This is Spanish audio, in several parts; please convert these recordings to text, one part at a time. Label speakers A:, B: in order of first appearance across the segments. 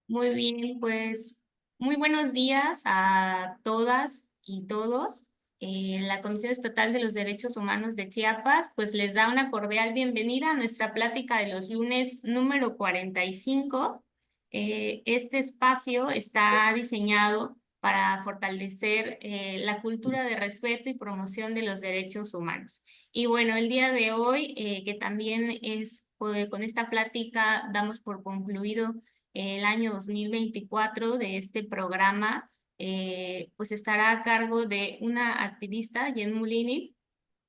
A: Muy bien, pues muy buenos días a todas y todos. La Comisión Estatal de los Derechos Humanos de Chiapas, pues les da una cordial bienvenida a nuestra plática de los lunes número 45. Este espacio está diseñado para fortalecer la cultura de respeto y promoción de los derechos humanos. Y bueno, el día de hoy, que también es, con esta plática damos por concluido el año 2024 de este programa, pues estará a cargo de una activista, Jen Mulini,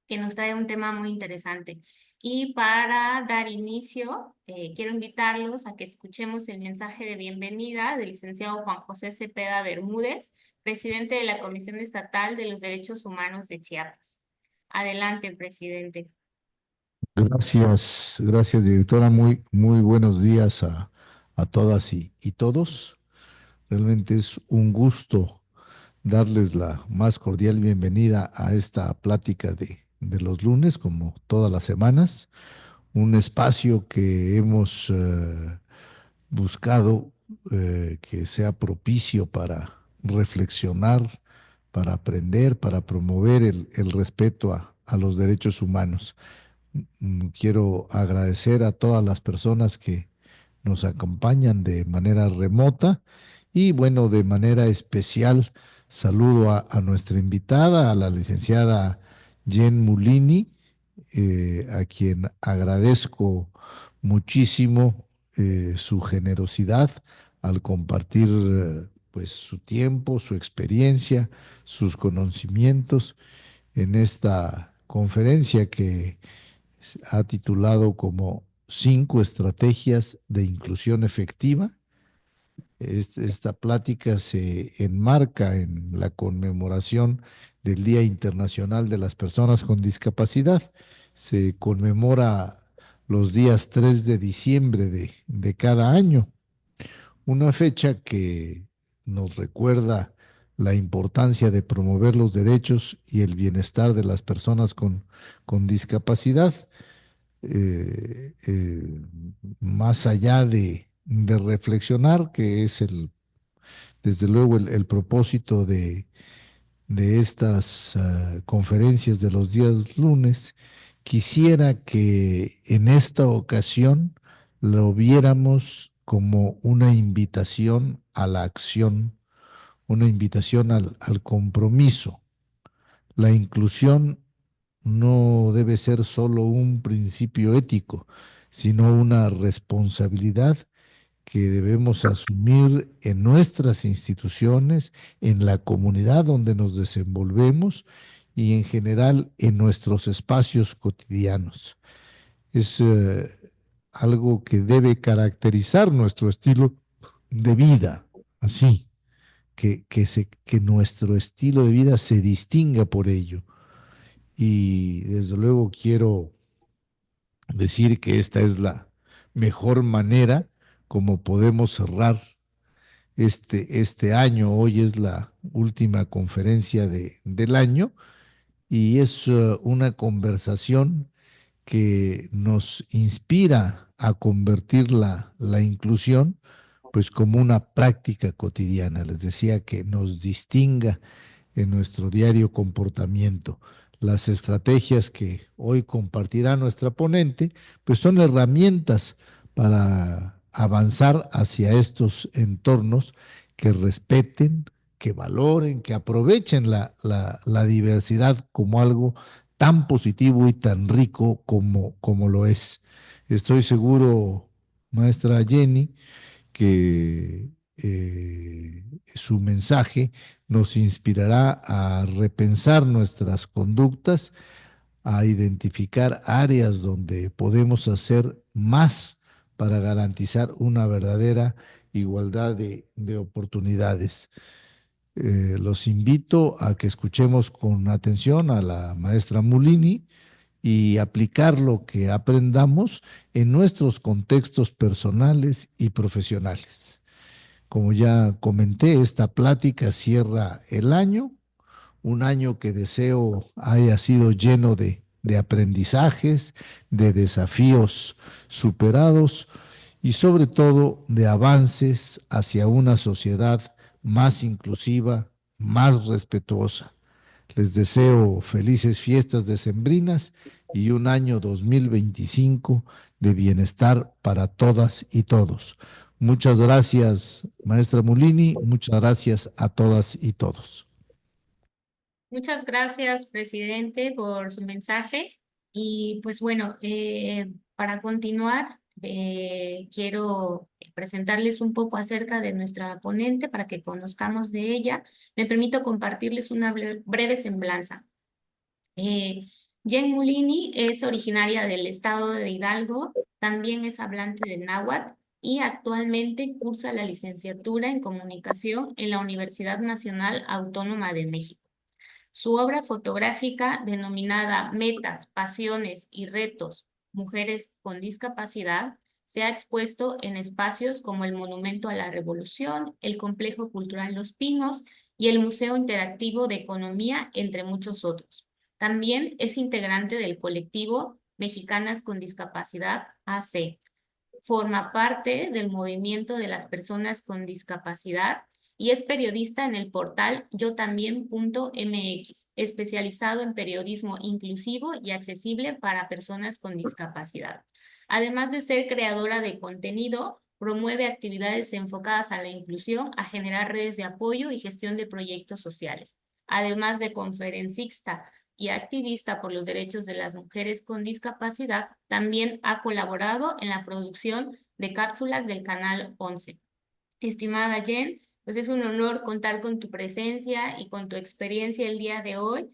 A: que nos trae un tema muy interesante. Y para dar inicio, quiero invitarlos a que escuchemos el mensaje de bienvenida del licenciado Juan José Cepeda Bermúdez, presidente de la Comisión Estatal de los Derechos Humanos de Chiapas. Adelante, presidente.
B: Gracias, gracias, directora. Muy buenos días a todas y todos. Realmente es un gusto darles la más cordial bienvenida a esta plática de los lunes, como todas las semanas. Un espacio que hemos buscado que sea propicio para reflexionar, para aprender, para promover el respeto a los derechos humanos. Quiero agradecer a todas las personas que nos acompañan de manera remota y bueno, de manera especial saludo a nuestra invitada, a la licenciada Jen Mulini, a quien agradezco muchísimo su generosidad al compartir pues su tiempo, su experiencia, sus conocimientos en esta conferencia que ha titulado como Cinco estrategias de inclusión efectiva. Esta plática se enmarca en la conmemoración del Día Internacional de las Personas con Discapacidad. Se conmemora los días 3 de diciembre de cada año, una fecha que nos recuerda la importancia de promover los derechos y el bienestar de las personas con discapacidad, eh, eh, más allá de reflexionar, que es desde luego el propósito de estas conferencias de los días lunes. Quisiera que en esta ocasión lo viéramos como una invitación a la acción, una invitación al compromiso. La inclusión no debe ser solo un principio ético, sino una responsabilidad que debemos asumir en nuestras instituciones, en la comunidad donde nos desenvolvemos y en general en nuestros espacios cotidianos. Es algo que debe caracterizar nuestro estilo de vida, así, que nuestro estilo de vida se distinga por ello. Y desde luego quiero decir que esta es la mejor manera como podemos cerrar este año. Hoy es la última conferencia del año y es una conversación que nos inspira a convertir la inclusión pues como una práctica cotidiana. Les decía que nos distinga en nuestro diario comportamiento. Las estrategias que hoy compartirá nuestra ponente, pues son herramientas para avanzar hacia estos entornos que respeten, que valoren, que aprovechen la diversidad como algo tan positivo y tan rico como lo es. Estoy seguro, maestra Jenny, que su mensaje nos inspirará a repensar nuestras conductas, a identificar áreas donde podemos hacer más para garantizar una verdadera igualdad de oportunidades. Los invito a que escuchemos con atención a la maestra Mulini y aplicar lo que aprendamos en nuestros contextos personales y profesionales. Como ya comenté, esta plática cierra el año, un año que deseo haya sido lleno de aprendizajes, de desafíos superados y sobre todo de avances hacia una sociedad más inclusiva, más respetuosa. Les deseo felices fiestas decembrinas y un año 2025 de bienestar para todas y todos. Muchas gracias, maestra Mulini. Muchas gracias a todas y todos.
A: Muchas gracias, presidente, por su mensaje. Y pues bueno, para continuar, quiero presentarles un poco acerca de nuestra ponente para que conozcamos de ella. Me permito compartirles una breve semblanza. Eh, Jen Mulini es originaria del estado de Hidalgo, también es hablante de náhuatl y actualmente cursa la licenciatura en comunicación en la Universidad Nacional Autónoma de México. Su obra fotográfica, denominada Metas, Pasiones y Retos, Mujeres con Discapacidad, se ha expuesto en espacios como el Monumento a la Revolución, el Complejo Cultural Los Pinos y el Museo Interactivo de Economía, entre muchos otros. También es integrante del colectivo Mexicanas con Discapacidad AC. Forma parte del movimiento de las personas con discapacidad y es periodista en el portal yotambién.mx, especializado en periodismo inclusivo y accesible para personas con discapacidad. Además de ser creadora de contenido, promueve actividades enfocadas a la inclusión, a generar redes de apoyo y gestión de proyectos sociales. Además de conferencista y activista por los derechos de las mujeres con discapacidad, también ha colaborado en la producción de cápsulas del Canal 11. Estimada Jen, pues es un honor contar con tu presencia y con tu experiencia el día de hoy.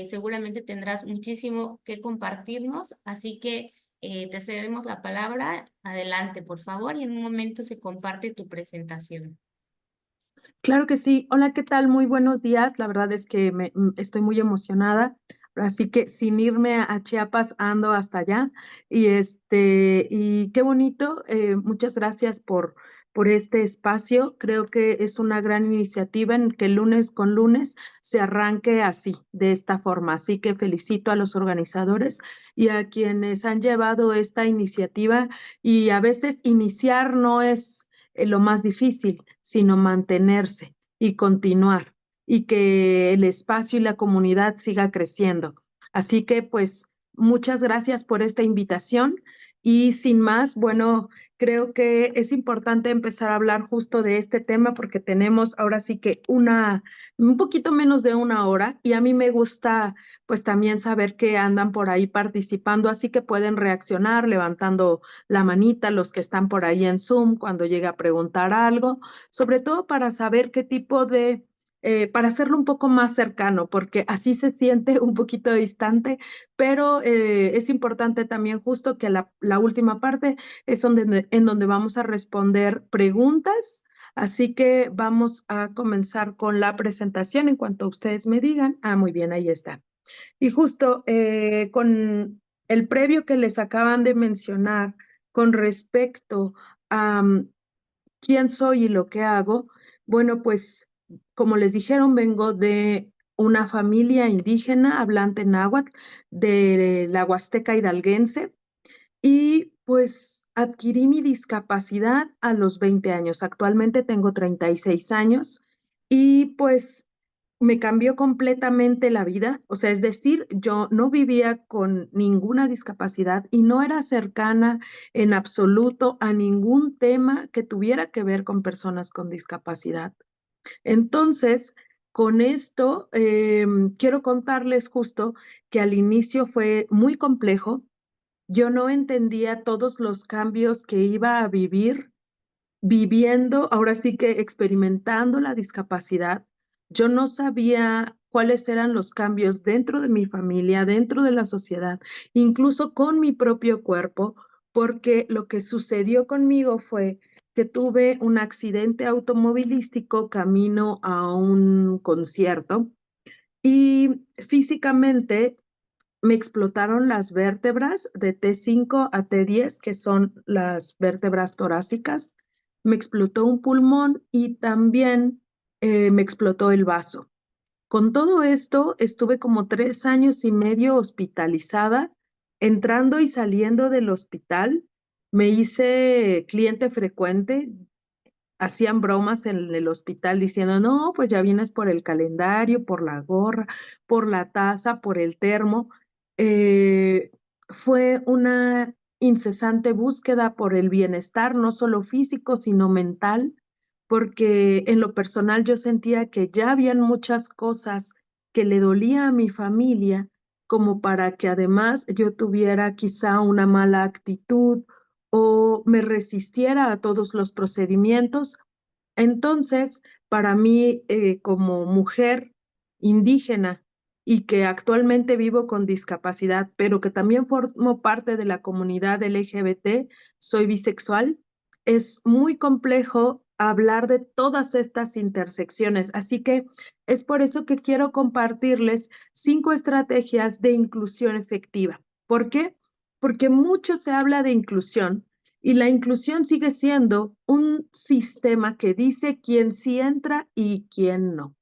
A: Seguramente tendrás muchísimo que compartirnos, así que te cedemos la palabra. Adelante, por favor, y en un momento se comparte tu presentación.
C: Claro que sí. Hola, ¿qué tal? Muy buenos días. La verdad es que estoy muy emocionada. Así que sin irme a Chiapas, ando hasta allá. Y qué bonito. Muchas gracias por este espacio. Creo que es una gran iniciativa en que lunes con lunes se arranque así, de esta forma. Así que felicito a los organizadores y a quienes han llevado esta iniciativa. Y a veces iniciar no es lo más difícil, sino mantenerse y continuar y que el espacio y la comunidad siga creciendo. Así que pues muchas gracias por esta invitación y sin más, bueno, creo que es importante empezar a hablar justo de este tema porque tenemos ahora sí que un poquito menos de una hora y a mí me gusta pues también saber que andan por ahí participando, así que pueden reaccionar levantando la manita los que están por ahí en Zoom cuando llegue a preguntar algo, sobre todo para saber qué tipo para hacerlo un poco más cercano, porque así se siente un poquito distante, pero es importante también justo que la última parte es en donde vamos a responder preguntas. Así que vamos a comenzar con la presentación en cuanto ustedes me digan. Ah, muy bien, ahí está. Y justo con el previo que les acaban de mencionar con respecto a quién soy y lo que hago, bueno, pues como les dijeron, vengo de una familia indígena hablante náhuatl de la Huasteca hidalguense y pues adquirí mi discapacidad a los 20 años. Actualmente tengo 36 años y pues me cambió completamente la vida. O sea, es decir, yo no vivía con ninguna discapacidad y no era cercana en absoluto a ningún tema que tuviera que ver con personas con discapacidad. Entonces, con esto, quiero contarles justo que al inicio fue muy complejo. Yo no entendía todos los cambios que iba a vivir viviendo, ahora sí que experimentando la discapacidad. Yo no sabía cuáles eran los cambios dentro de mi familia, dentro de la sociedad, incluso con mi propio cuerpo, porque lo que sucedió conmigo fue que tuve un accidente automovilístico camino a un concierto y físicamente me explotaron las vértebras de T5 a T10, que son las vértebras torácicas. Me explotó un pulmón y también me explotó el vaso. Con todo esto, estuve como 3 años y medio hospitalizada, entrando y saliendo del hospital. Me hice cliente frecuente. Hacían bromas en el hospital diciendo, no, pues ya vienes por el calendario, por la gorra, por la taza, por el termo. Eh, Fue una incesante búsqueda por el bienestar, no solo físico, sino mental, porque en lo personal yo sentía que ya habían muchas cosas que le dolía a mi familia, como para que además yo tuviera quizá una mala actitud o me resistiera a todos los procedimientos. Entonces, para mí, como mujer indígena y que actualmente vivo con discapacidad, pero que también formo parte de la comunidad LGBT, soy bisexual, es muy complejo hablar de todas estas intersecciones. Así que es por eso que quiero compartirles 5 estrategias de inclusión efectiva. ¿Por qué? Porque mucho se habla de inclusión y la inclusión sigue siendo un sistema que dice quién sí entra y quién no.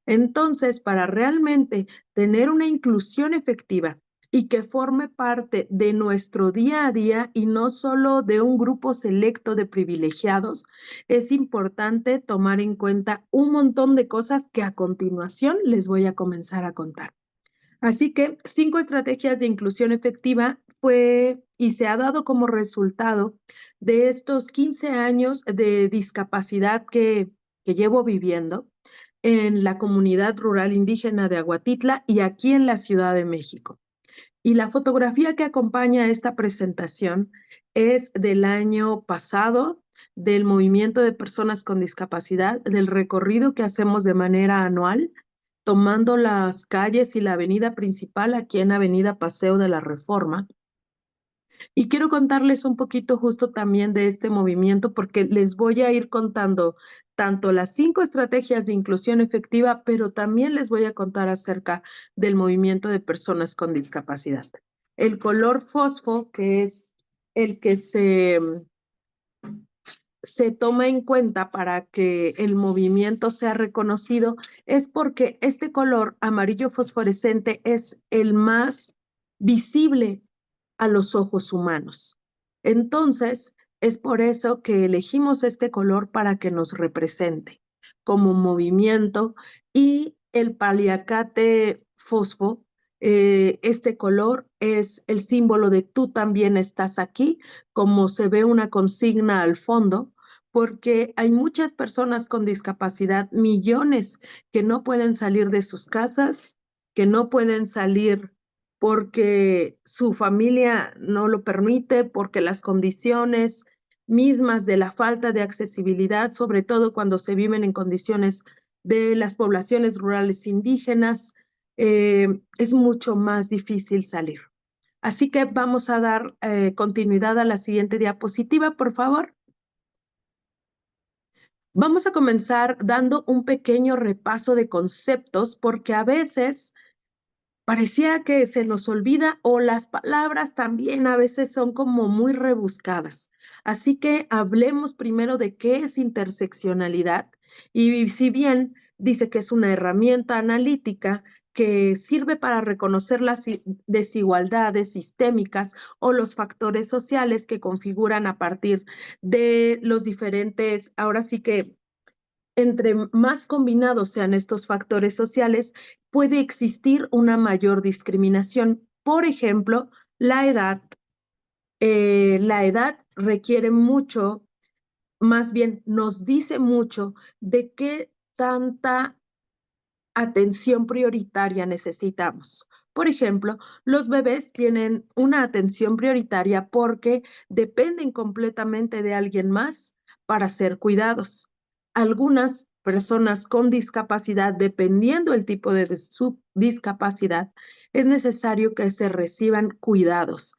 C: Entonces, para realmente tener una inclusión efectiva y que forme parte de nuestro día a día y no solo de un grupo selecto de privilegiados, es importante tomar en cuenta un montón de cosas que a continuación les voy a comenzar a contar. Así que 5 estrategias de inclusión efectiva fue y se ha dado como resultado de estos 15 años de discapacidad que llevo viviendo en la comunidad rural indígena de Aguatitla y aquí en la Ciudad de México. Y la fotografía que acompaña esta presentación es del año pasado, del movimiento de personas con discapacidad, del recorrido que hacemos de manera anual, tomando las calles y la avenida principal aquí en Avenida Paseo de la Reforma. Y quiero contarles un poquito justo también de este movimiento porque les voy a ir contando tanto las 5 estrategias de inclusión efectiva, pero también les voy a contar acerca del movimiento de personas con discapacidad. El color fosfo, que es el que se toma en cuenta para que el movimiento sea reconocido, es porque este color amarillo fosforescente es el más visible a los ojos humanos. Entonces, es por eso que elegimos este color para que nos represente como movimiento y el paliacate fosfo, este color es el símbolo de tú también estás aquí, como se ve una consigna al fondo, porque hay muchas personas con discapacidad, millones, que no pueden salir de sus casas, que no pueden salir porque su familia no lo permite, porque las condiciones mismas de la falta de accesibilidad, sobre todo cuando se viven en condiciones de las poblaciones rurales indígenas, es mucho más difícil salir. Así que vamos a dar continuidad a la siguiente diapositiva, por favor. Vamos a comenzar dando un pequeño repaso de conceptos porque a veces parecía que se nos olvida o las palabras también a veces son como muy rebuscadas. Así que hablemos primero de qué es interseccionalidad y si bien dice que es una herramienta analítica que sirve para reconocer las desigualdades sistémicas o los factores sociales que configuran a partir de los diferentes, ahora sí que entre más combinados sean estos factores sociales, puede existir una mayor discriminación. Por ejemplo, la edad. La edad requiere mucho, más bien nos dice mucho de qué tanta atención prioritaria necesitamos. Por ejemplo, los bebés tienen una atención prioritaria porque dependen completamente de alguien más para ser cuidados. Algunas personas con discapacidad, dependiendo del tipo de su discapacidad, es necesario que se reciban cuidados,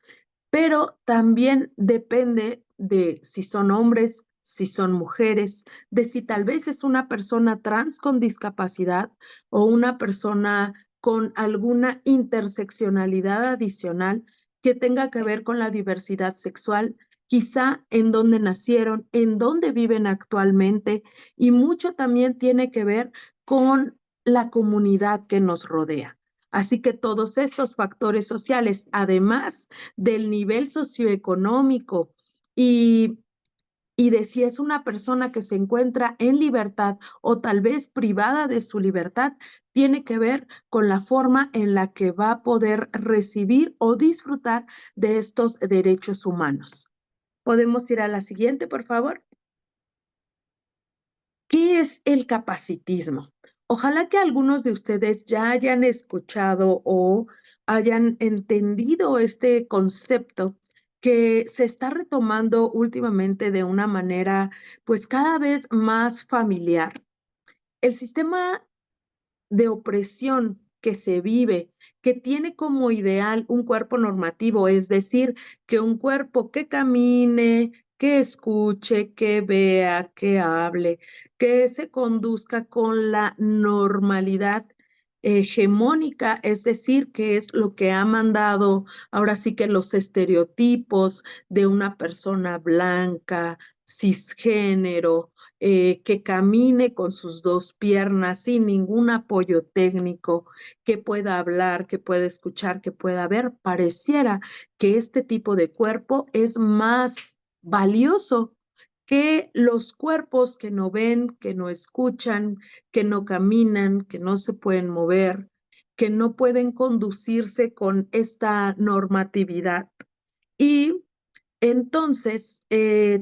C: pero también depende de si son hombres, si son mujeres, de si tal vez es una persona trans con discapacidad o una persona con alguna interseccionalidad adicional que tenga que ver con la diversidad sexual, quizá en dónde nacieron, en dónde viven actualmente y mucho también tiene que ver con la comunidad que nos rodea. Así que todos estos factores sociales, además del nivel socioeconómico y de si es una persona que se encuentra en libertad o tal vez privada de su libertad, tiene que ver con la forma en la que va a poder recibir o disfrutar de estos derechos humanos. ¿Podemos ir a la siguiente, por favor? ¿Qué es el capacitismo? Ojalá que algunos de ustedes ya hayan escuchado o hayan entendido este concepto que se está retomando últimamente de una manera pues cada vez más familiar. El sistema de opresión que se vive, que tiene como ideal un cuerpo normativo, es decir, que un cuerpo que camine, que escuche, que vea, que hable, que se conduzca con la normalidad hegemónica, es decir, que es lo que ha mandado ahora sí que los estereotipos de una persona blanca, cisgénero, que camine con sus dos piernas sin ningún apoyo técnico, que pueda hablar, que pueda escuchar, que pueda ver, pareciera que este tipo de cuerpo es más valioso que los cuerpos que no ven, que no escuchan, que no caminan, que no se pueden mover, que no pueden conducirse con esta normatividad. Y entonces,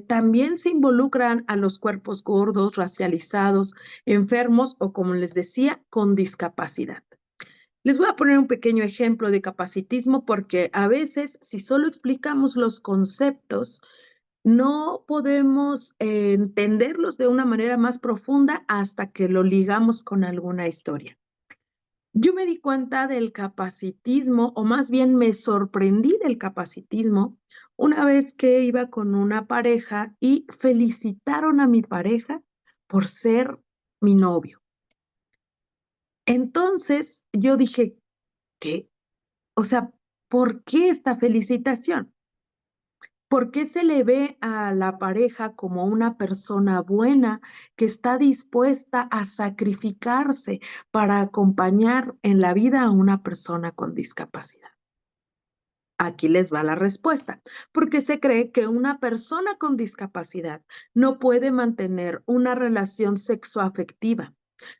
C: también se involucran a los cuerpos gordos, racializados, enfermos o, como les decía, con discapacidad. Les voy a poner un pequeño ejemplo de capacitismo porque a veces, si solo explicamos los conceptos, no podemos entenderlos de una manera más profunda hasta que lo ligamos con alguna historia. Yo me di cuenta del capacitismo, o más bien me sorprendí del capacitismo, una vez que iba con una pareja y felicitaron a mi pareja por ser mi novio. Entonces yo dije, ¿qué? O sea, ¿por qué esta felicitación? ¿Por qué se le ve a la pareja como una persona buena que está dispuesta a sacrificarse para acompañar en la vida a una persona con discapacidad? Aquí les va la respuesta, porque se cree que una persona con discapacidad no puede mantener una relación sexoafectiva,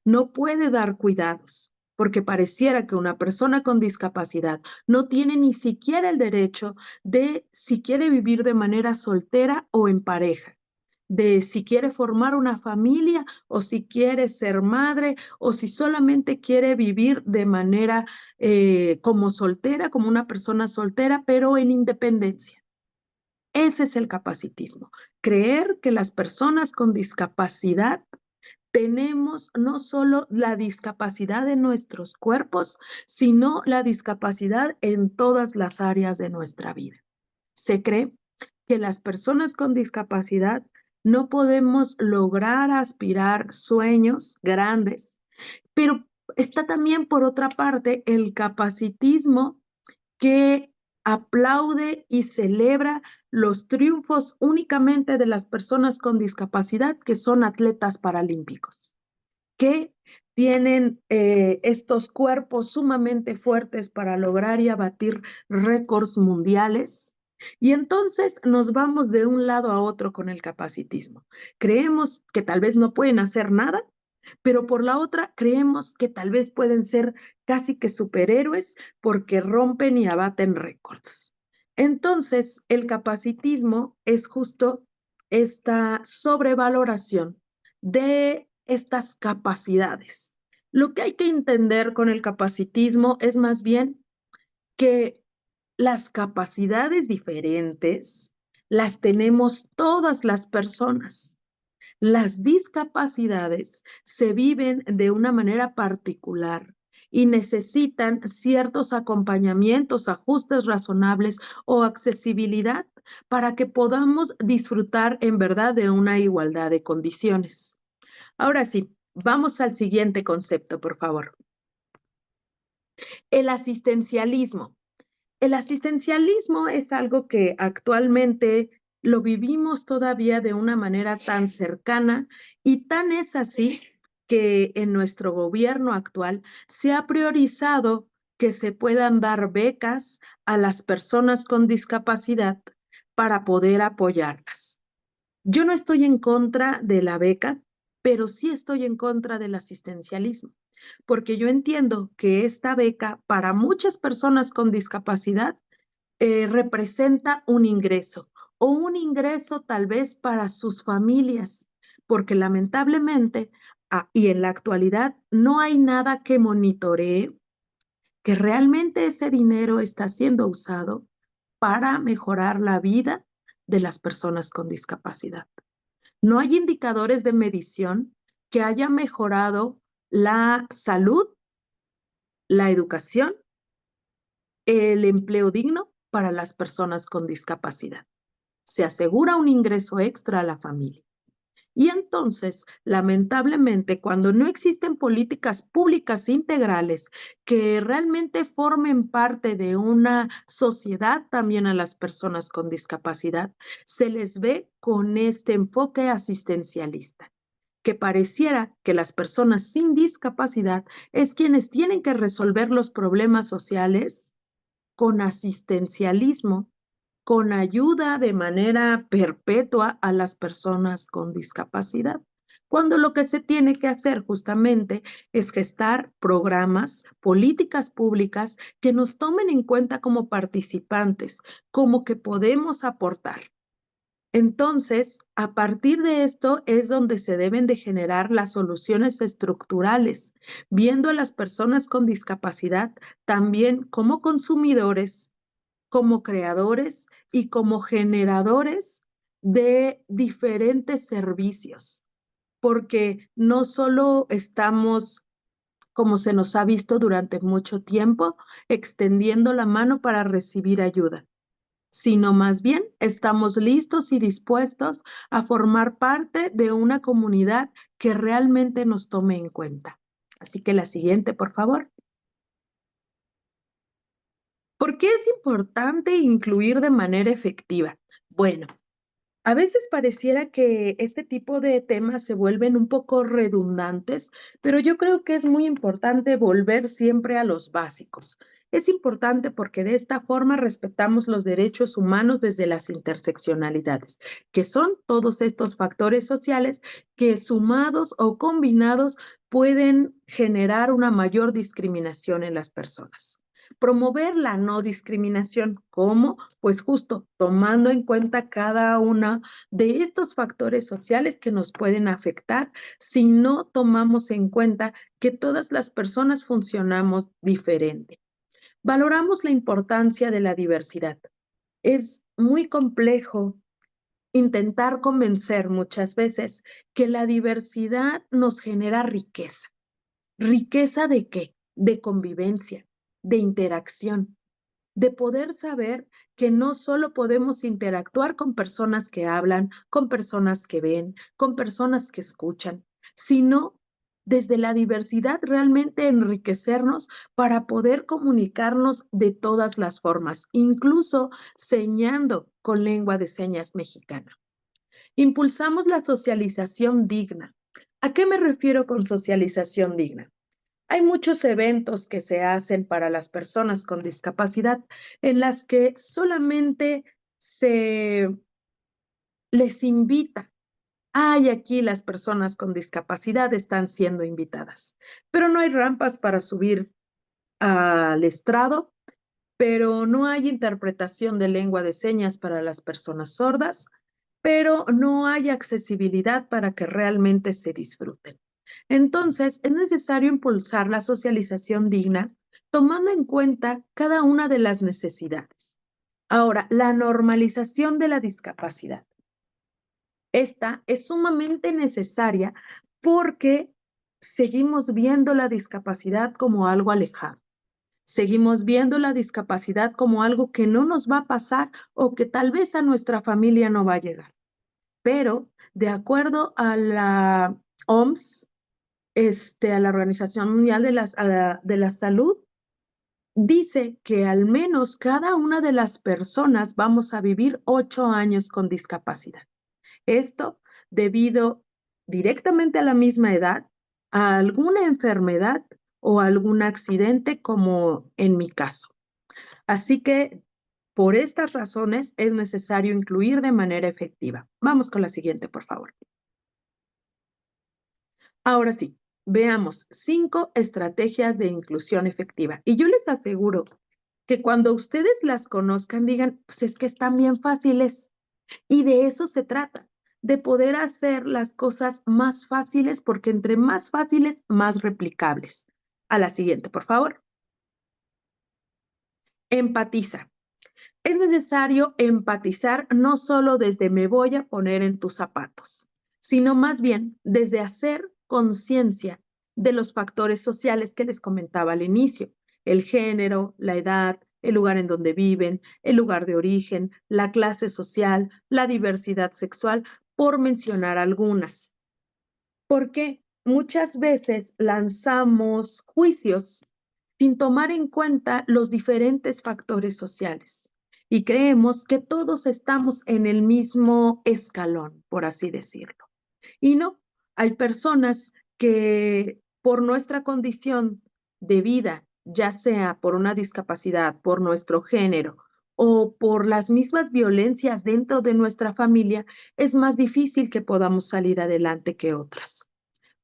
C: no puede dar cuidados, porque pareciera que una persona con discapacidad no tiene ni siquiera el derecho de si quiere vivir de manera soltera o en pareja, de si quiere formar una familia o si quiere ser madre o si solamente quiere vivir de manera como soltera, como una persona soltera, pero en independencia. Ese es el capacitismo. Creer que las personas con discapacidad tenemos no solo la discapacidad en nuestros cuerpos, sino la discapacidad en todas las áreas de nuestra vida. Se cree que las personas con discapacidad no podemos lograr aspirar sueños grandes, pero está también por otra parte el capacitismo que aplaude y celebra los triunfos únicamente de las personas con discapacidad que son atletas paralímpicos, que tienen estos cuerpos sumamente fuertes para lograr y abatir récords mundiales. Y entonces nos vamos de un lado a otro con el capacitismo. Creemos que tal vez no pueden hacer nada, pero por la otra creemos que tal vez pueden ser casi que superhéroes porque rompen y abaten récords. Entonces, el capacitismo es justo esta sobrevaloración de estas capacidades. Lo que hay que entender con el capacitismo es más bien que las capacidades diferentes las tenemos todas las personas. Las discapacidades se viven de una manera particular y necesitan ciertos acompañamientos, ajustes razonables o accesibilidad para que podamos disfrutar en verdad de una igualdad de condiciones. Ahora sí, vamos al siguiente concepto, por favor. El asistencialismo. El asistencialismo es algo que actualmente lo vivimos todavía de una manera tan cercana y tan es así que en nuestro gobierno actual se ha priorizado que se puedan dar becas a las personas con discapacidad para poder apoyarlas. Yo no estoy en contra de la beca, pero sí estoy en contra del asistencialismo, porque yo entiendo que esta beca para muchas personas con discapacidad representa un ingreso o un ingreso tal vez para sus familias, porque lamentablemente y en la actualidad no hay nada que monitoree que realmente ese dinero está siendo usado para mejorar la vida de las personas con discapacidad. No hay indicadores de medición que haya mejorado la salud, la educación, el empleo digno para las personas con discapacidad. Se asegura un ingreso extra a la familia. Y entonces, lamentablemente, cuando no existen políticas públicas integrales que realmente formen parte de una sociedad también a las personas con discapacidad, se les ve con este enfoque asistencialista, que pareciera que las personas sin discapacidad es quienes tienen que resolver los problemas sociales con asistencialismo, con ayuda de manera perpetua a las personas con discapacidad, cuando lo que se tiene que hacer justamente es gestar programas, políticas públicas que nos tomen en cuenta como participantes, como que podemos aportar. Entonces, a partir de esto es donde se deben de generar las soluciones estructurales, viendo a las personas con discapacidad también como consumidores, como creadores y como generadores de diferentes servicios, porque no solo estamos, como se nos ha visto durante mucho tiempo, extendiendo la mano para recibir ayuda, sino más bien estamos listos y dispuestos a formar parte de una comunidad que realmente nos tome en cuenta. Así que la siguiente, por favor. ¿Por qué es importante incluir de manera efectiva? Bueno, a veces pareciera que este tipo de temas se vuelven un poco redundantes, pero yo creo que es muy importante volver siempre a los básicos. Es importante porque de esta forma respetamos los derechos humanos desde las interseccionalidades, que son todos estos factores sociales que sumados o combinados pueden generar una mayor discriminación en las personas. Promover la no discriminación. ¿Cómo? Pues justo tomando en cuenta cada una de estos factores sociales que nos pueden afectar si no tomamos en cuenta que todas las personas funcionamos diferente. Valoramos la importancia de la diversidad. Es muy complejo intentar convencer muchas veces que la diversidad nos genera riqueza. ¿Riqueza de qué? De convivencia, de interacción, de poder saber que no solo podemos interactuar con personas que hablan, con personas que ven, con personas que escuchan, sino desde la diversidad realmente enriquecernos para poder comunicarnos de todas las formas, incluso señando con lengua de señas mexicana. Impulsamos la socialización digna. ¿A qué me refiero con socialización digna? Hay muchos eventos que se hacen para las personas con discapacidad en las que solamente se les invita. Ay, aquí las personas con discapacidad están siendo invitadas, pero no hay rampas para subir al estrado, pero no hay interpretación de lengua de señas para las personas sordas, pero no hay accesibilidad para que realmente se disfruten. Entonces, es necesario impulsar la socialización digna, tomando en cuenta cada una de las necesidades. Ahora, la normalización de la discapacidad. Esta es sumamente necesaria porque seguimos viendo la discapacidad como algo alejado. Seguimos viendo la discapacidad como algo que no nos va a pasar o que tal vez a nuestra familia no va a llegar. Pero de acuerdo a la OMS, a la Organización Mundial de la Salud, dice que al menos cada una de las personas vamos a vivir 8 años con discapacidad. Esto debido directamente a la misma edad, a alguna enfermedad o algún accidente como en mi caso. Así que Por estas razones es necesario incluir de manera efectiva. Vamos con la siguiente, por favor. Ahora sí, veamos 5 estrategias de inclusión efectiva. Y yo les aseguro que cuando ustedes las conozcan, digan, pues es que están bien fáciles. Y de eso se trata, de poder hacer las cosas más fáciles, porque entre más fáciles, más replicables. A la siguiente, por favor. Empatiza. Es necesario empatizar no solo desde me voy a poner en tus zapatos, sino más bien desde hacer conciencia de los factores sociales que les comentaba al inicio: el género, la edad, el lugar en donde viven, el lugar de origen, la clase social, la diversidad sexual, por mencionar algunas. Porque muchas veces lanzamos juicios sin tomar en cuenta los diferentes factores sociales y creemos que todos estamos en el mismo escalón, por así decirlo. Y no, hay personas que por nuestra condición de vida, ya sea por una discapacidad, por nuestro género o por las mismas violencias dentro de nuestra familia, es más difícil que podamos salir adelante que otras.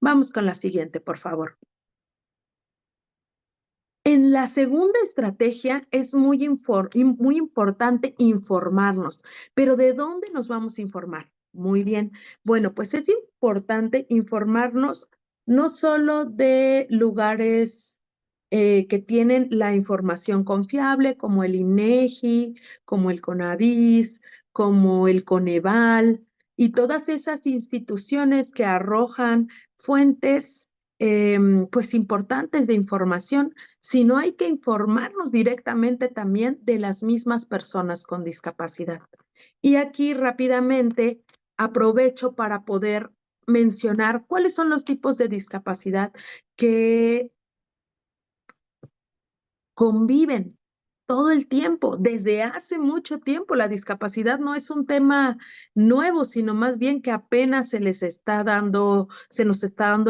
C: Vamos con la siguiente, por favor. En la segunda estrategia es muy importante informarnos, pero ¿de dónde nos vamos a informar? Muy bien. Bueno, pues es importante informarnos no solo de lugares que tienen la información confiable, como el INEGI, como el CONADIS, como el Coneval, y todas esas instituciones que arrojan fuentes pues importantes de información, sino hay que informarnos directamente también de las mismas personas con discapacidad. Y aquí rápidamente aprovecho para poder mencionar cuáles son los tipos de discapacidad que conviven todo el tiempo, desde hace mucho tiempo. La discapacidad no es un tema nuevo, sino más bien que apenas se nos está dando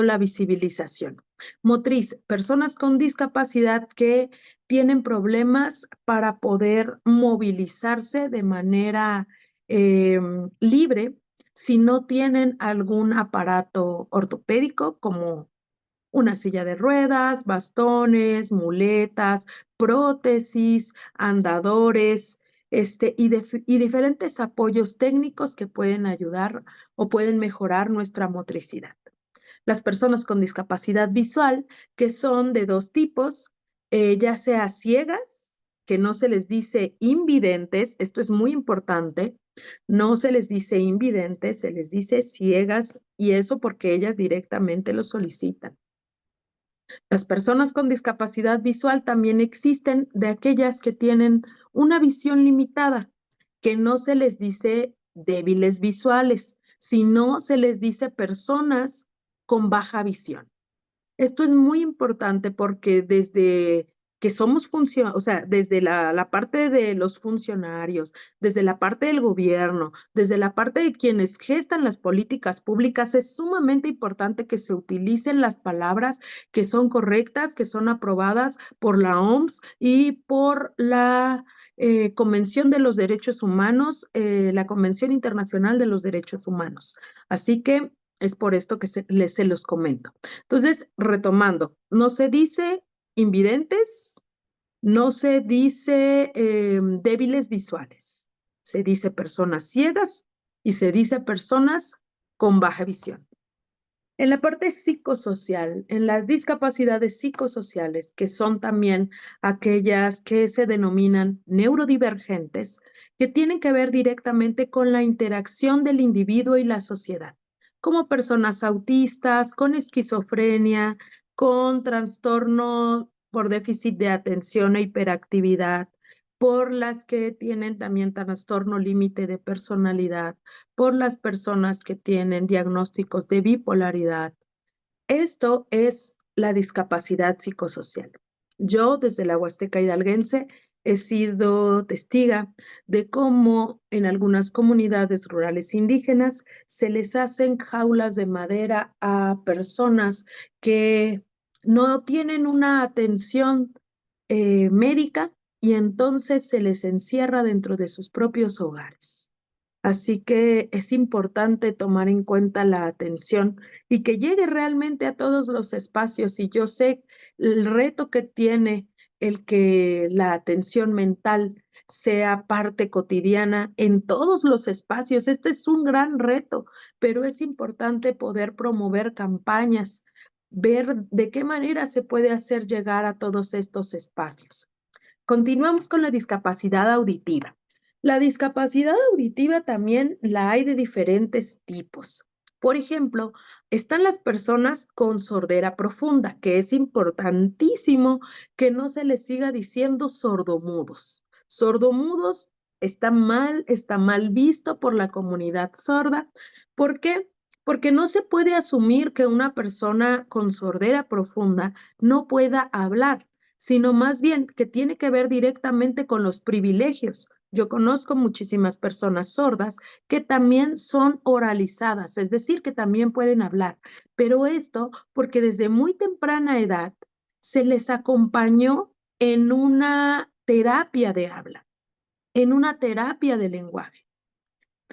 C: la visibilización. Motriz, personas con discapacidad que tienen problemas para poder movilizarse de manera libre si no tienen algún aparato ortopédico como una silla de ruedas, bastones, muletas, prótesis, andadores, y diferentes apoyos técnicos que pueden ayudar o pueden mejorar nuestra motricidad. Las personas con discapacidad visual, que son de 2 tipos, ya sea ciegas, que no se les dice invidentes, esto es muy importante, no se les dice invidentes, se les dice ciegas, y eso porque ellas directamente lo solicitan. Las personas con discapacidad visual también existen de aquellas que tienen una visión limitada, que no se les dice débiles visuales, sino se les dice personas con baja visión. Esto es muy importante porque desde que somos o sea, desde la parte de los funcionarios, desde la parte del gobierno, desde la parte de quienes gestan las políticas públicas, es sumamente importante que se utilicen las palabras que son correctas, que son aprobadas por la OMS y por la Convención de los Derechos Humanos, la Convención Internacional de los Derechos Humanos. Así que es por esto que se los comento. Entonces, retomando, no se dice invidentes, no se dice débiles visuales, se dice personas ciegas y se dice personas con baja visión. En la parte psicosocial, en las discapacidades psicosociales, que son también aquellas que se denominan neurodivergentes, que tienen que ver directamente con la interacción del individuo y la sociedad, como personas autistas, con esquizofrenia, con trastorno por déficit de atención e hiperactividad, por las que tienen también trastorno límite de personalidad, por las personas que tienen diagnósticos de bipolaridad. Esto es la discapacidad psicosocial. Yo, desde la Huasteca Hidalguense, he sido testiga de cómo en algunas comunidades rurales indígenas se les hacen jaulas de madera a personas que no tienen una atención médica y entonces se les encierra dentro de sus propios hogares. Así que es importante tomar en cuenta la atención y que llegue realmente a todos los espacios. Y yo sé el reto que tiene el que la atención mental sea parte cotidiana en todos los espacios. Este es un gran reto, pero es importante poder promover campañas, ver de qué manera se puede hacer llegar a todos estos espacios. Continuamos con la discapacidad auditiva. La discapacidad auditiva también la hay de diferentes tipos. Por ejemplo, están las personas con sordera profunda, que es importantísimo que no se les siga diciendo sordomudos. Sordomudos está mal visto por la comunidad sorda. ¿Por qué? Porque no se puede asumir que una persona con sordera profunda no pueda hablar, sino más bien que tiene que ver directamente con los privilegios. Yo conozco muchísimas personas sordas que también son oralizadas, es decir, que también pueden hablar, pero esto porque desde muy temprana edad se les acompañó en una terapia de habla, en una terapia de lenguaje.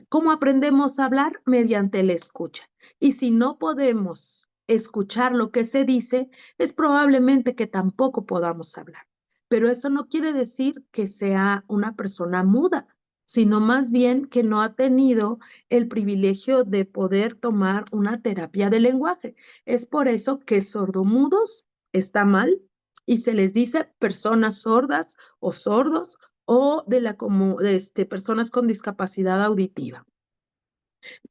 C: ¿Cómo aprendemos a hablar? Mediante la escucha. Y si no podemos escuchar lo que se dice, es probablemente que tampoco podamos hablar. Pero eso no quiere decir que sea una persona muda, sino más bien que no ha tenido el privilegio de poder tomar una terapia de lenguaje. Es por eso que sordomudos está mal y se les dice personas sordas o sordos o personas con discapacidad auditiva.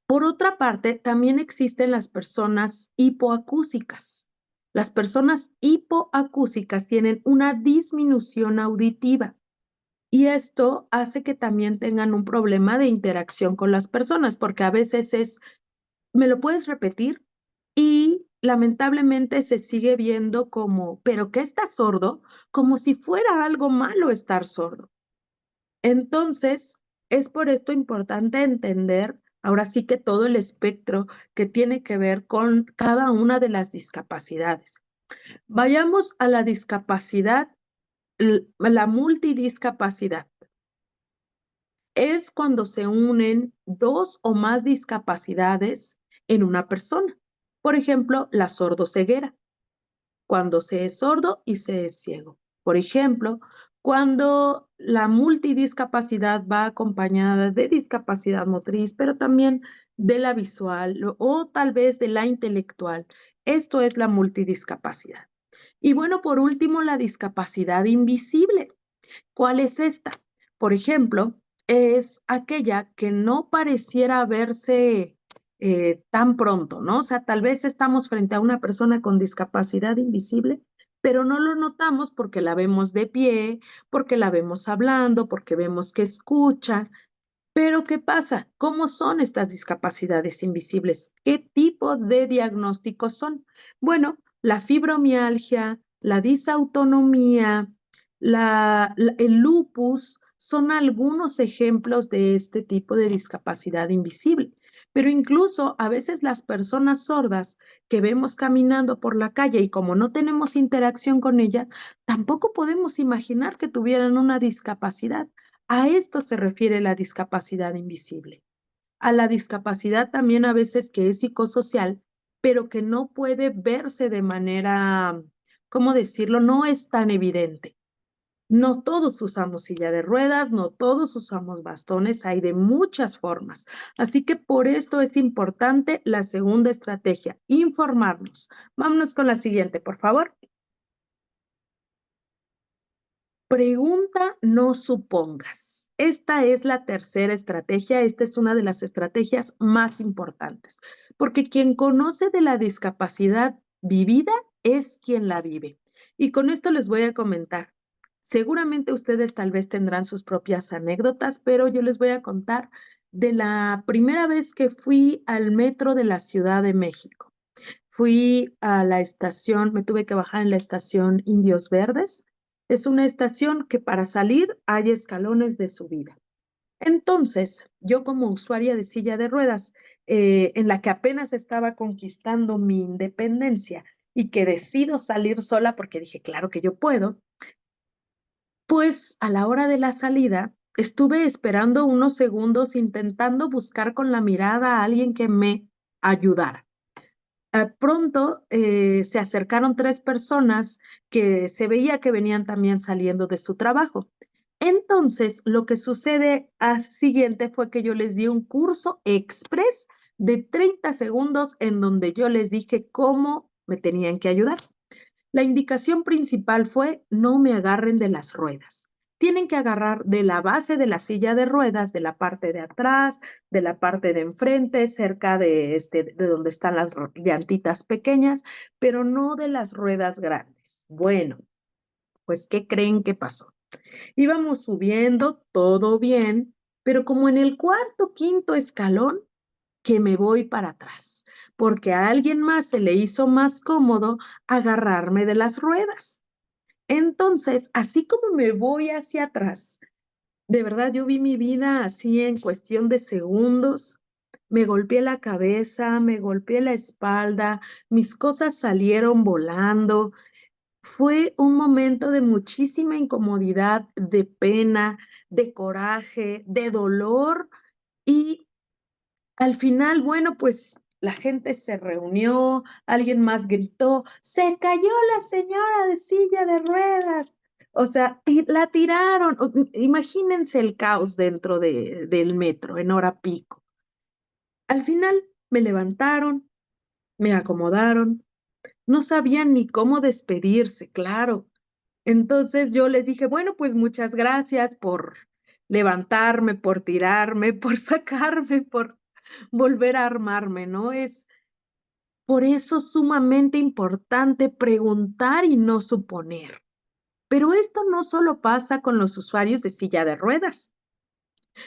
C: Por otra parte, también existen las personas hipoacúsicas. Las personas hipoacúsicas tienen una disminución auditiva y esto hace que también tengan un problema de interacción con las personas, porque a veces ¿me lo puedes repetir? Y lamentablemente se sigue viendo como, ¿pero qué estás sordo? Como si fuera algo malo estar sordo. Entonces, es por esto importante entender ahora sí que todo el espectro que tiene que ver con cada una de las discapacidades. Vayamos a la discapacidad, la multidiscapacidad. Es cuando se unen dos o más discapacidades en una persona. Por ejemplo, la sordoceguera, cuando se es sordo y se es ciego. Por ejemplo, cuando la multidiscapacidad va acompañada de discapacidad motriz, pero también de la visual o tal vez de la intelectual. Esto es la multidiscapacidad. Y bueno, por último, la discapacidad invisible. ¿Cuál es esta? Por ejemplo, es aquella que no pareciera verse tan pronto, ¿no? O sea, tal vez estamos frente a una persona con discapacidad invisible, pero no lo notamos porque la vemos de pie, porque la vemos hablando, porque vemos que escucha. Pero ¿qué pasa? ¿Cómo son estas discapacidades invisibles? ¿Qué tipo de diagnósticos son? Bueno, la fibromialgia, la disautonomía, el lupus son algunos ejemplos de este tipo de discapacidad invisible. Pero incluso a veces las personas sordas que vemos caminando por la calle y como no tenemos interacción con ellas, tampoco podemos imaginar que tuvieran una discapacidad. A esto se refiere la discapacidad invisible. A la discapacidad también a veces que es psicosocial, pero que no puede verse de manera, ¿cómo decirlo? No es tan evidente. No todos usamos silla de ruedas, no todos usamos bastones, hay de muchas formas. Así que por esto es importante la segunda estrategia, informarnos. Vámonos con la siguiente, por favor. Pregunta, no supongas. Esta es la tercera estrategia. Esta es una de las estrategias más importantes, porque quien conoce de la discapacidad vivida es quien la vive. Y con esto les voy a comentar. Seguramente ustedes tal vez tendrán sus propias anécdotas, pero yo les voy a contar de la primera vez que fui al metro de la Ciudad de México. Fui a la estación, me tuve que bajar en la estación Indios Verdes. Es una estación que para salir hay escalones de subida. Entonces, yo como usuaria de silla de ruedas, en la que apenas estaba conquistando mi independencia y que decido salir sola porque dije, claro que yo puedo, Pues a la hora de la salida, estuve esperando unos segundos intentando buscar con la mirada a alguien que me ayudara. Pronto se acercaron 3 personas que se veía que venían también saliendo de su trabajo. Entonces, lo que sucede al siguiente fue que yo les di un curso express de 30 segundos en donde yo les dije cómo me tenían que ayudar. La indicación principal fue: no me agarren de las ruedas. Tienen que agarrar de la base de la silla de ruedas, de la parte de atrás, de la parte de enfrente, cerca de donde están las llantitas pequeñas, pero no de las ruedas grandes. Bueno, pues, ¿qué creen que pasó? Íbamos subiendo, todo bien, pero como en el cuarto, quinto escalón, que me voy para atrás, porque a alguien más se le hizo más cómodo agarrarme de las ruedas. Entonces, así como me voy hacia atrás, de verdad yo vi mi vida así en cuestión de segundos. Me golpeé la cabeza, me golpeé la espalda, mis cosas salieron volando. Fue un momento de muchísima incomodidad, de pena, de coraje, de dolor y al final, bueno, pues la gente se reunió, alguien más gritó: "Se cayó la señora de silla de ruedas". O sea, y la tiraron. Imagínense el caos dentro del metro en hora pico. Al final me levantaron, me acomodaron, no sabían ni cómo despedirse, claro. Entonces yo les dije: "Bueno, pues muchas gracias por levantarme, por tirarme, por sacarme, por volver a armarme", ¿no? Es por eso sumamente importante preguntar y no suponer. Pero esto no solo pasa con los usuarios de silla de ruedas,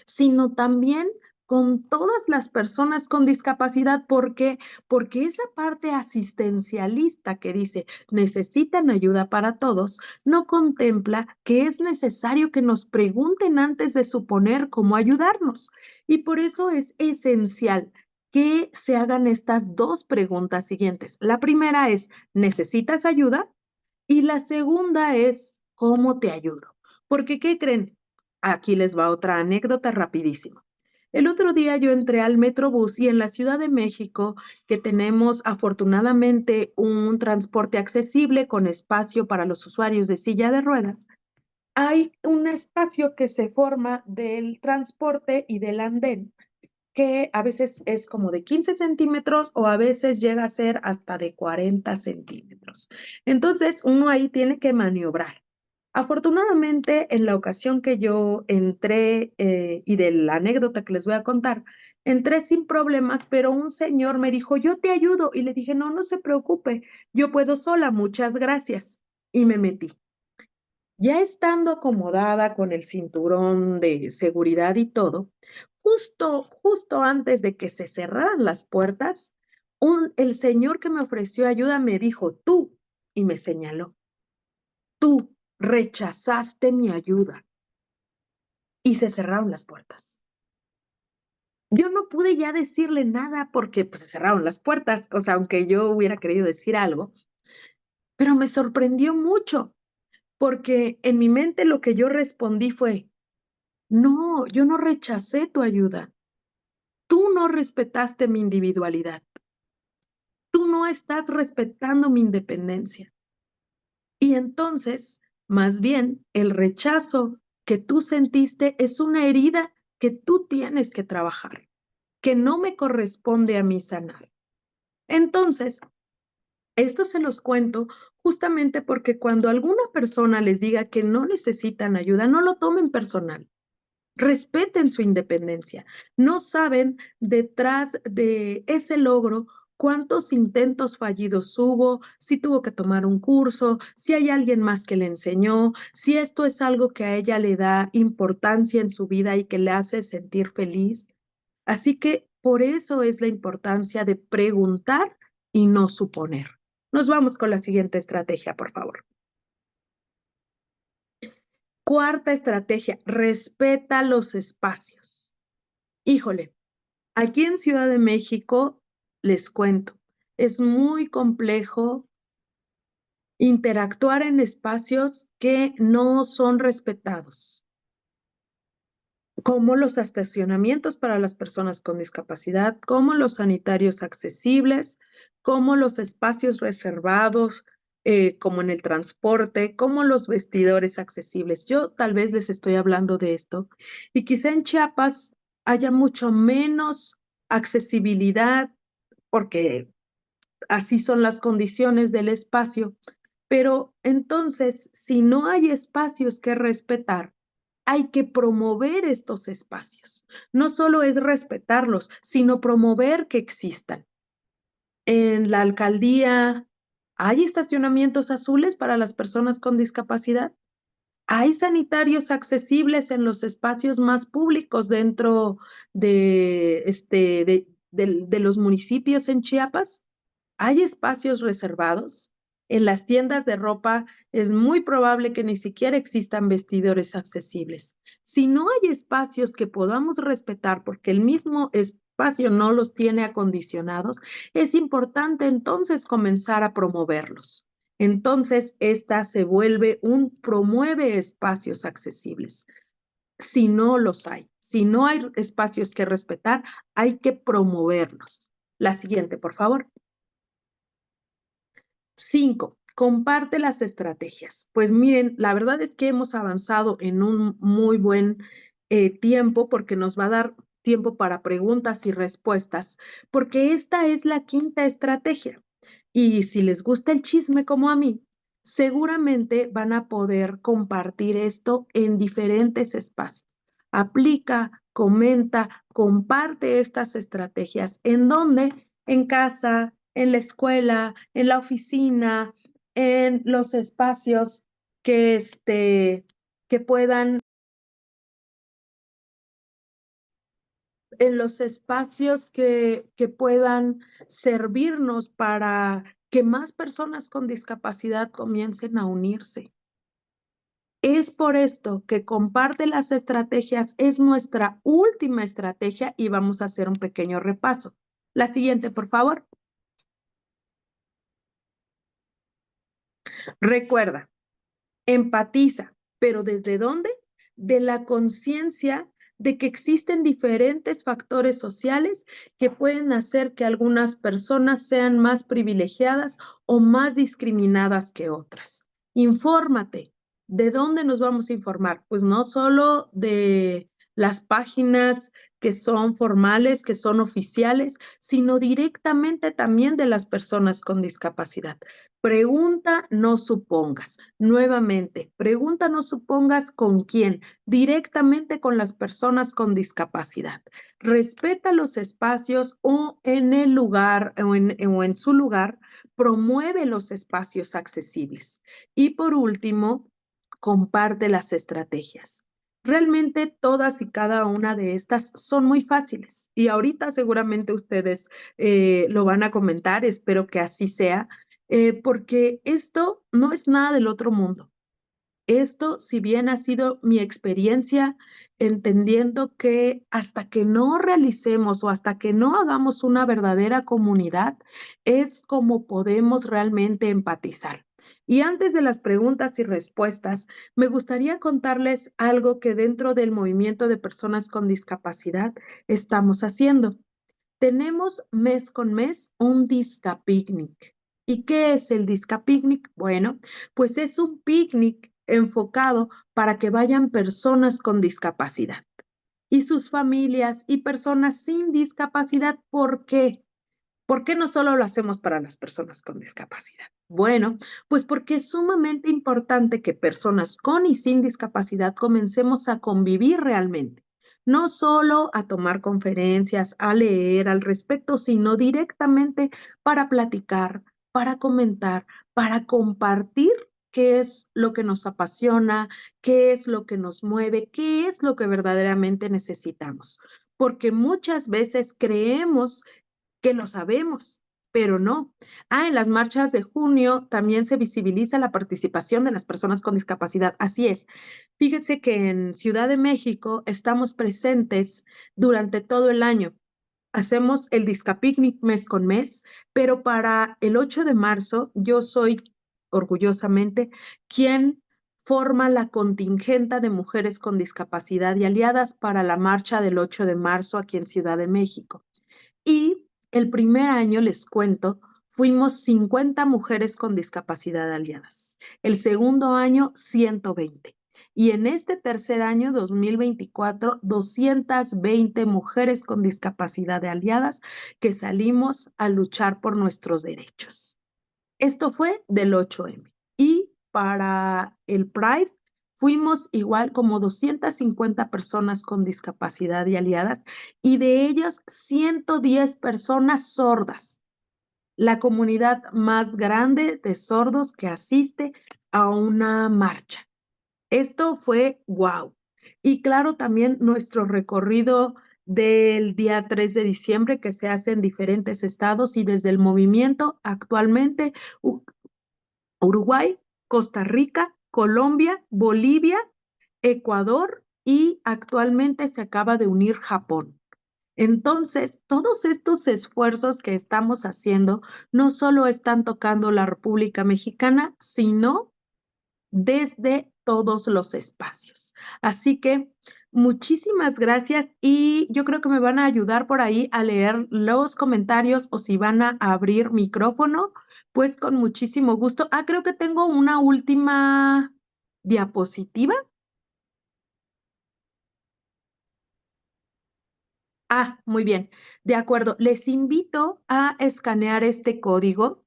C: sino también con todas las personas con discapacidad. ¿Por qué? Porque esa parte asistencialista que dice necesitan ayuda para todos, no contempla que es necesario que nos pregunten antes de suponer cómo ayudarnos. Y por eso es esencial que se hagan estas 2 preguntas siguientes. La primera es: ¿necesitas ayuda? Y la segunda es: ¿cómo te ayudo? Porque, ¿qué creen? Aquí les va otra anécdota rapidísimo. El otro día yo entré al Metrobús y en la Ciudad de México, que tenemos afortunadamente un transporte accesible con espacio para los usuarios de silla de ruedas, hay un espacio que se forma del transporte y del andén, que a veces es como de 15 centímetros o a veces llega a ser hasta de 40 centímetros. Entonces, uno ahí tiene que maniobrar. Afortunadamente, en la ocasión que yo entré, y de la anécdota que les voy a contar, entré sin problemas, pero un señor me dijo: "Yo te ayudo", y le dije: "No, no se preocupe, yo puedo sola, muchas gracias", y me metí. Ya estando acomodada con el cinturón de seguridad y todo, justo antes de que se cerraran las puertas, el señor que me ofreció ayuda me dijo: "Tú", y me señaló, "tú rechazaste mi ayuda", y se cerraron las puertas. Yo no pude ya decirle nada porque, pues, se cerraron las puertas, o sea, aunque yo hubiera querido decir algo, pero me sorprendió mucho, porque en mi mente lo que yo respondí fue: "No, yo no rechacé tu ayuda. Tú no respetaste mi individualidad. Tú no estás respetando mi independencia". Y entonces, más bien, el rechazo que tú sentiste es una herida que tú tienes que trabajar, que no me corresponde a mí sanar. Entonces, esto se los cuento justamente porque cuando alguna persona les diga que no necesitan ayuda, no lo tomen personal. Respeten su independencia. No saben detrás de ese logro cuántos intentos fallidos hubo, si tuvo que tomar un curso, si hay alguien más que le enseñó, si esto es algo que a ella le da importancia en su vida y que le hace sentir feliz. Así que por eso es la importancia de preguntar y no suponer. Nos vamos con la siguiente estrategia, por favor. Cuarta estrategia: respeta los espacios. Híjole, aquí en Ciudad de México, les cuento, es muy complejo interactuar en espacios que no son respetados, como los estacionamientos para las personas con discapacidad, como los sanitarios accesibles, como los espacios reservados, como en el transporte, como los vestidores accesibles. Yo tal vez les estoy hablando de esto y quizá en Chiapas haya mucho menos accesibilidad porque así son las condiciones del espacio. Pero entonces, si no hay espacios que respetar, hay que promover estos espacios. No solo es respetarlos, sino promover que existan. En la alcaldía, ¿hay estacionamientos azules para las personas con discapacidad? ¿Hay sanitarios accesibles en los espacios más públicos dentro de los municipios en Chiapas? ¿Hay espacios reservados? En las tiendas de ropa es muy probable que ni siquiera existan vestidores accesibles. Si no hay espacios que podamos respetar porque el mismo espacio no los tiene acondicionados, es importante entonces comenzar a promoverlos. Entonces, esta se vuelve promueve espacios accesibles. Si no los hay, si no hay espacios que respetar, hay que promoverlos. La siguiente, por favor. 5, comparte las estrategias. Pues miren, la verdad es que hemos avanzado en un muy buen tiempo porque nos va a dar tiempo para preguntas y respuestas, porque esta es la 5ª estrategia. Y si les gusta el chisme como a mí, seguramente van a poder compartir esto en diferentes espacios. Aplica, comenta, comparte estas estrategias. ¿En dónde? En casa, en la escuela, en la oficina, en los espacios que puedan, en los espacios que puedan servirnos para que más personas con discapacidad comiencen a unirse. Es por esto que comparte las estrategias, es nuestra última estrategia y vamos a hacer un pequeño repaso. La siguiente, por favor. Recuerda, empatiza, pero ¿desde dónde? De la conciencia de que existen diferentes factores sociales que pueden hacer que algunas personas sean más privilegiadas o más discriminadas que otras. Infórmate. ¿De dónde nos vamos a informar? Pues no solo de las páginas que son formales, que son oficiales, sino directamente también de las personas con discapacidad. Pregunta, no supongas. Nuevamente, pregunta, no supongas con quién. Directamente con las personas con discapacidad. Respeta los espacios o en el lugar o en su lugar, promueve los espacios accesibles. Y por último, comparte las estrategias. Realmente todas y cada una de estas son muy fáciles y ahorita seguramente ustedes lo van a comentar, espero que así sea, porque esto no es nada del otro mundo. Esto, si bien ha sido mi experiencia, entendiendo que hasta que no realicemos o hasta que no hagamos una verdadera comunidad, es como podemos realmente empatizar. Y antes de las preguntas y respuestas, me gustaría contarles algo que dentro del movimiento de personas con discapacidad estamos haciendo. Tenemos mes con mes un Disca Picnic. ¿Y qué es el Disca Picnic? Bueno, pues es un picnic enfocado para que vayan personas con discapacidad y sus familias y personas sin discapacidad. ¿Por qué? ¿Por qué no solo lo hacemos para las personas con discapacidad? Bueno, pues porque es sumamente importante que personas con y sin discapacidad comencemos a convivir realmente. No solo a tomar conferencias, a leer al respecto, sino directamente para platicar, para comentar, para compartir qué es lo que nos apasiona, qué es lo que nos mueve, qué es lo que verdaderamente necesitamos. Porque muchas veces creemos que lo sabemos, pero no. En las marchas de junio también se visibiliza la participación de las personas con discapacidad. Así es. Fíjense que en Ciudad de México estamos presentes durante todo el año. Hacemos el Discapicnic mes con mes, pero para el 8 de marzo yo soy orgullosamente quién forma la contingenta de mujeres con discapacidad y aliadas para la marcha del 8 de marzo aquí en Ciudad de México. Y el primer año, les cuento, fuimos 50 mujeres con discapacidad aliadas. El segundo año, 120. Y en este tercer año, 2024, 220 mujeres con discapacidad aliadas que salimos a luchar por nuestros derechos. Esto fue del 8M. Y para el Pride fuimos igual como 250 personas con discapacidad y aliadas, y de ellas 110 personas sordas, la comunidad más grande de sordos que asiste a una marcha. Esto fue wow. Y claro, también nuestro recorrido del día 3 de diciembre que se hace en diferentes estados y desde el movimiento actualmente Uruguay, Costa Rica, Colombia, Bolivia, Ecuador y actualmente se acaba de unir Japón. Entonces, todos estos esfuerzos que estamos haciendo no solo están tocando la República Mexicana, sino desde todos los espacios. Así que muchísimas gracias y yo creo que me van a ayudar por ahí a leer los comentarios o si van a abrir micrófono, pues con muchísimo gusto. Creo que tengo una última diapositiva. Muy bien. De acuerdo. Les invito a escanear este código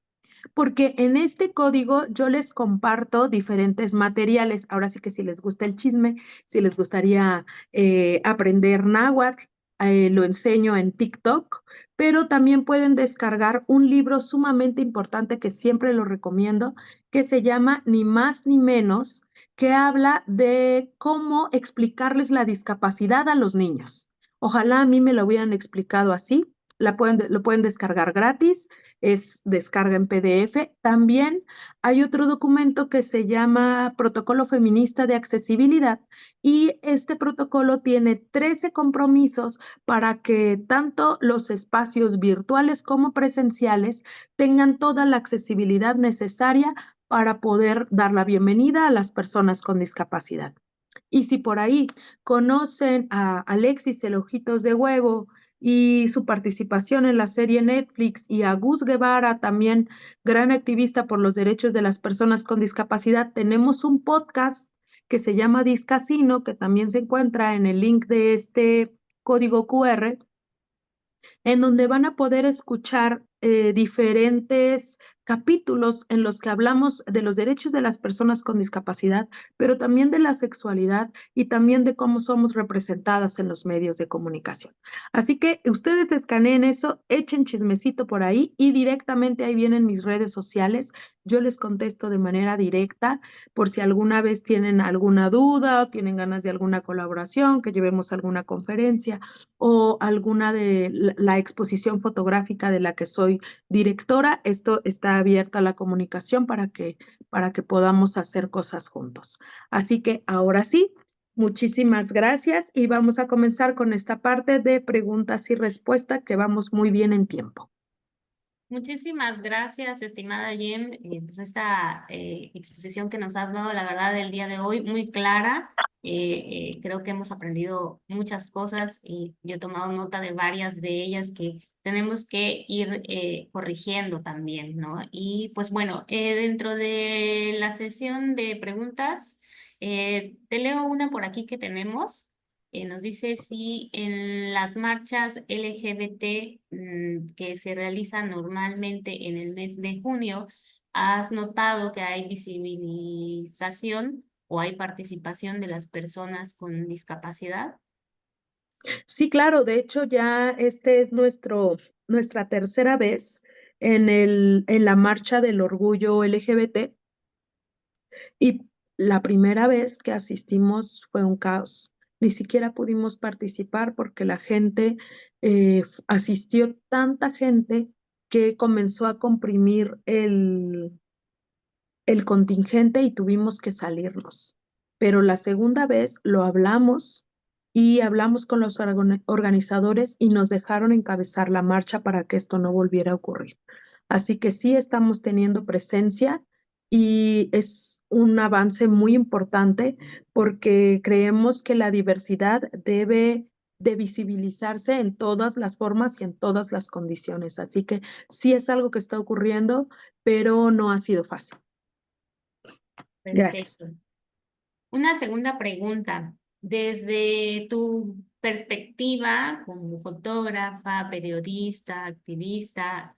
C: porque en este código yo les comparto diferentes materiales. Ahora sí que si les gusta el chisme, si les gustaría aprender náhuatl, lo enseño en TikTok, pero también pueden descargar un libro sumamente importante que siempre lo recomiendo, que se llama Ni más ni menos, que habla de cómo explicarles la discapacidad a los niños. Ojalá a mí me lo hubieran explicado así. Lo pueden descargar gratis, es descarga en PDF. También hay otro documento que se llama Protocolo Feminista de Accesibilidad y este protocolo tiene 13 compromisos para que tanto los espacios virtuales como presenciales tengan toda la accesibilidad necesaria para poder dar la bienvenida a las personas con discapacidad. Y si por ahí conocen a Alexis el Ojitos de Huevo y su participación en la serie Netflix y a Gus Guevara, también gran activista por los derechos de las personas con discapacidad, tenemos un podcast que se llama Discasino, que también se encuentra en el link de este código QR, en donde van a poder escuchar diferentes capítulos en los que hablamos de los derechos de las personas con discapacidad, pero también de la sexualidad y también de cómo somos representadas en los medios de comunicación. Así que ustedes escaneen eso, echen chismecito por ahí y directamente ahí vienen mis redes sociales. Yo les contesto de manera directa por si alguna vez tienen alguna duda o tienen ganas de alguna colaboración, que llevemos alguna conferencia o alguna de la exposición fotográfica de la que soy directora. Esto está abierta a la comunicación para que podamos hacer cosas juntos. Así que ahora sí, muchísimas gracias y vamos a comenzar con esta parte de preguntas y respuestas que vamos muy bien en tiempo.
A: Muchísimas gracias, estimada Jem. Pues esta exposición que nos has dado, la verdad, el día de hoy, muy clara. Creo que hemos aprendido muchas cosas y yo he tomado nota de varias de ellas que tenemos que ir corrigiendo también, ¿no? Y pues bueno, dentro de la sesión de preguntas, te leo una por aquí que tenemos. Nos dice si en las marchas LGBT que se realizan normalmente en el mes de junio, ¿has notado que hay visibilización o hay participación de las personas con discapacidad?
C: Sí, claro, de hecho ya este es nuestra tercera vez en la marcha del orgullo LGBT. Y la primera vez que asistimos fue un caos. Ni siquiera pudimos participar porque la gente, asistió tanta gente que comenzó a comprimir el contingente y tuvimos que salirnos. Pero la segunda vez lo hablamos y hablamos con los organizadores y nos dejaron encabezar la marcha para que esto no volviera a ocurrir. Así que sí estamos teniendo presencia y es un avance muy importante porque creemos que la diversidad debe de visibilizarse en todas las formas y en todas las condiciones. Así que sí es algo que está ocurriendo, pero no ha sido fácil. Gracias.
A: Perfecto. Una segunda pregunta. Desde tu perspectiva como fotógrafa, periodista, activista,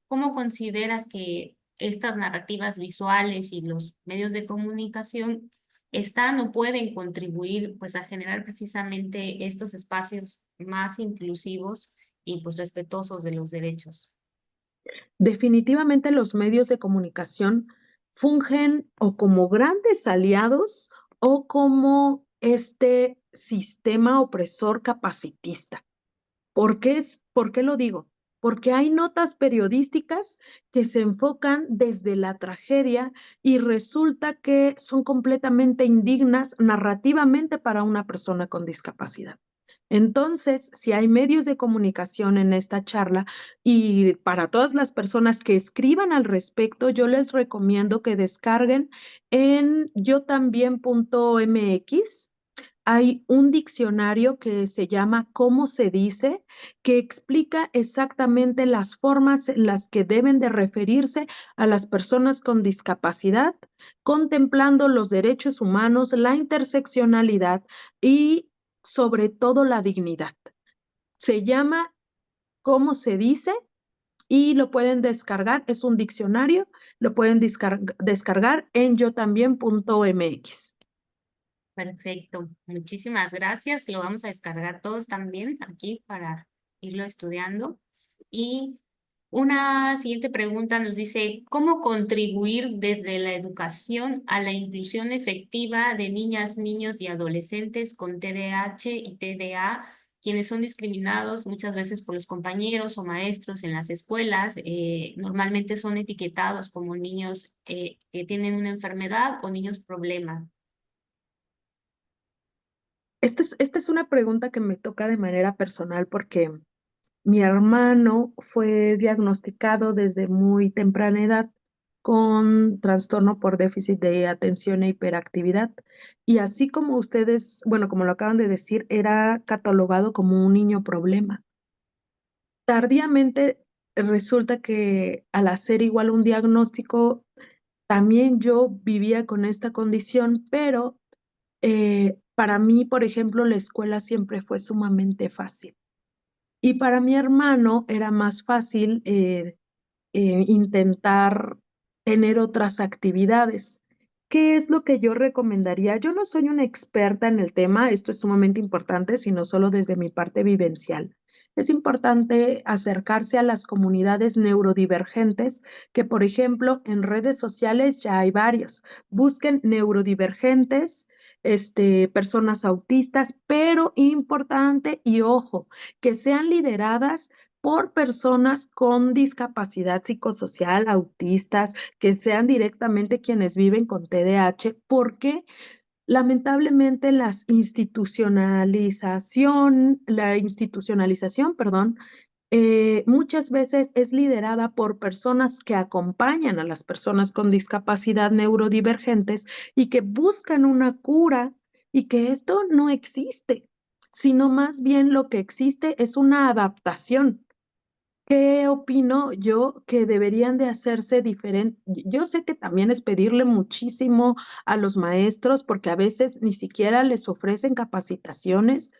A: ¿cómo consideras que estas narrativas visuales y los medios de comunicación están o pueden contribuir pues a generar precisamente estos espacios más inclusivos y pues respetuosos de los derechos?
C: Definitivamente los medios de comunicación fungen o como grandes aliados o como este sistema opresor capacitista. ¿Por qué lo digo? Porque hay notas periodísticas que se enfocan desde la tragedia y resulta que son completamente indignas narrativamente para una persona con discapacidad. Entonces, si hay medios de comunicación en esta charla y para todas las personas que escriban al respecto, yo les recomiendo que descarguen en yotambién.mx. Hay un diccionario que se llama ¿Cómo se dice?, que explica exactamente las formas en las que deben de referirse a las personas con discapacidad, contemplando los derechos humanos, la interseccionalidad y sobre todo la dignidad. Se llama ¿Cómo se dice? Y lo pueden descargar, es un diccionario, lo pueden descargar en yotambién.mx.
A: Perfecto, muchísimas gracias. Lo vamos a descargar todos también aquí para irlo estudiando. Y una siguiente pregunta nos dice, ¿cómo contribuir desde la educación a la inclusión efectiva de niñas, niños y adolescentes con TDAH y TDA, quienes son discriminados muchas veces por los compañeros o maestros en las escuelas? Normalmente son etiquetados como niños que tienen una enfermedad o niños problema.
C: Esta es una pregunta que me toca de manera personal porque mi hermano fue diagnosticado desde muy temprana edad con trastorno por déficit de atención e hiperactividad. Y así como ustedes, bueno, como lo acaban de decir, era catalogado como un niño problema. Tardíamente resulta que al hacer igual un diagnóstico, también yo vivía con esta condición, pero para mí, por ejemplo, la escuela siempre fue sumamente fácil. Y para mi hermano era más fácil intentar tener otras actividades. ¿Qué es lo que yo recomendaría? Yo no soy una experta en el tema, esto es sumamente importante, sino solo desde mi parte vivencial. Es importante acercarse a las comunidades neurodivergentes, que por ejemplo en redes sociales ya hay varios. Busquen neurodivergentes, personas autistas, pero importante y ojo, que sean lideradas por personas con discapacidad psicosocial, autistas, que sean directamente quienes viven con TDAH, porque lamentablemente la institucionalización, perdón, muchas veces es liderada por personas que acompañan a las personas con discapacidad neurodivergentes y que buscan una cura y que esto no existe, sino más bien lo que existe es una adaptación. ¿Qué opino yo que deberían de hacerse diferente? Yo sé que también es pedirle muchísimo a los maestros porque a veces ni siquiera les ofrecen capacitaciones,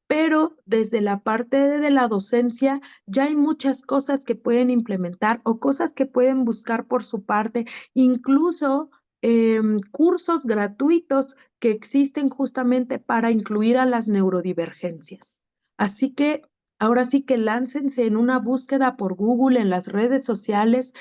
C: pero desde la parte de la docencia ya hay muchas cosas que pueden implementar o cosas que pueden buscar por su parte, incluso cursos gratuitos que existen justamente para incluir a las neurodivergencias. Así que ahora sí que láncense en una búsqueda por Google, en las redes sociales,